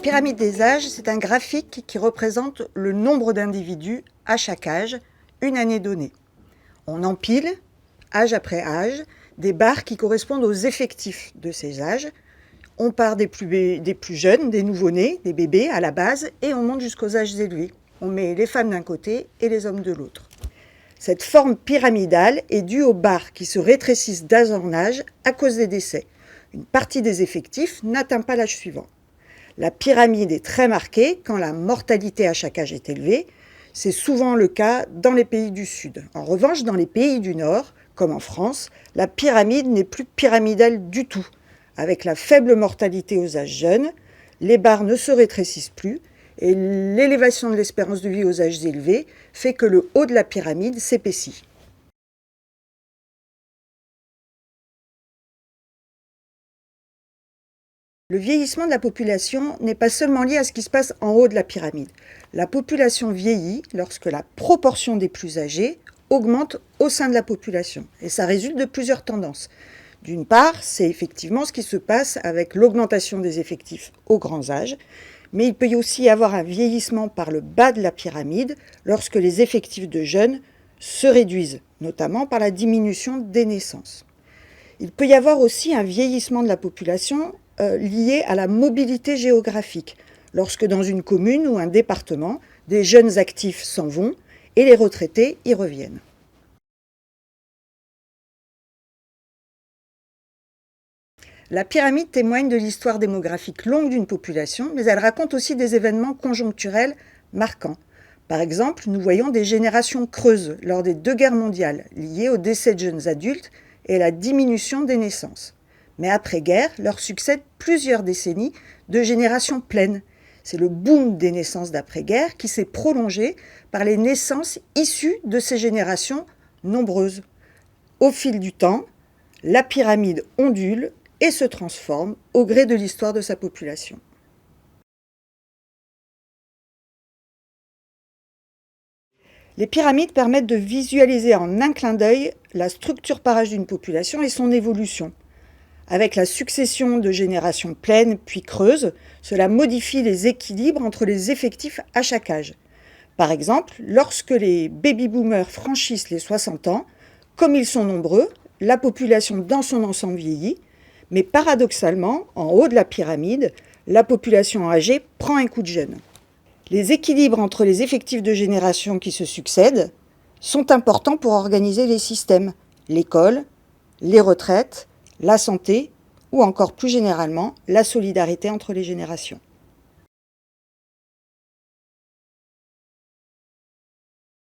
pyramide des âges, c'est un graphique qui représente le nombre d'individus à chaque âge, une année donnée. On empile, âge après âge, des barres qui correspondent aux effectifs de ces âges. On part des plus jeunes, des nouveau-nés, des bébés à la base, et on monte jusqu'aux âges élevés. On met les femmes d'un côté et les hommes de l'autre. Cette forme pyramidale est due aux barres qui se rétrécissent d'âge en âge à cause des décès. Une partie des effectifs n'atteint pas l'âge suivant. La pyramide est très marquée quand la mortalité à chaque âge est élevée. C'est souvent le cas dans les pays du Sud. En revanche, dans les pays du Nord, comme en France, la pyramide n'est plus pyramidale du tout. Avec la faible mortalité aux âges jeunes, les barres ne se rétrécissent plus et l'élévation de l'espérance de vie aux âges élevés fait que le haut de la pyramide s'épaissit. Le vieillissement de la population n'est pas seulement lié à ce qui se passe en haut de la pyramide. La population vieillit lorsque la proportion des plus âgés augmente au sein de la population. Et ça résulte de plusieurs tendances. D'une part, c'est effectivement ce qui se passe avec l'augmentation des effectifs aux grands âges, mais il peut aussi y avoir un vieillissement par le bas de la pyramide lorsque les effectifs de jeunes se réduisent, notamment par la diminution des naissances. Il peut y avoir aussi un vieillissement de la population lié à la mobilité géographique, lorsque dans une commune ou un département, des jeunes actifs s'en vont et les retraités y reviennent. La pyramide témoigne de l'histoire démographique longue d'une population, mais elle raconte aussi des événements conjoncturels marquants. Par exemple, nous voyons des générations creuses lors des 2 guerres mondiales, liées au décès de jeunes adultes et à la diminution des naissances. Mais après-guerre, leur succèdent plusieurs décennies de générations pleines. C'est le boom des naissances d'après-guerre qui s'est prolongé par les naissances issues de ces générations nombreuses. Au fil du temps, la pyramide ondule et se transforme au gré de l'histoire de sa population. Les pyramides permettent de visualiser en un clin d'œil la structure par âge d'une population et son évolution. Avec la succession de générations pleines puis creuses, cela modifie les équilibres entre les effectifs à chaque âge. Par exemple, lorsque les baby-boomers franchissent les 60 ans, comme ils sont nombreux, la population dans son ensemble vieillit, mais paradoxalement, en haut de la pyramide, la population âgée prend un coup de jeune. Les équilibres entre les effectifs de génération qui se succèdent sont importants pour organiser les systèmes, l'école, les retraites, la santé ou encore plus généralement la solidarité entre les générations.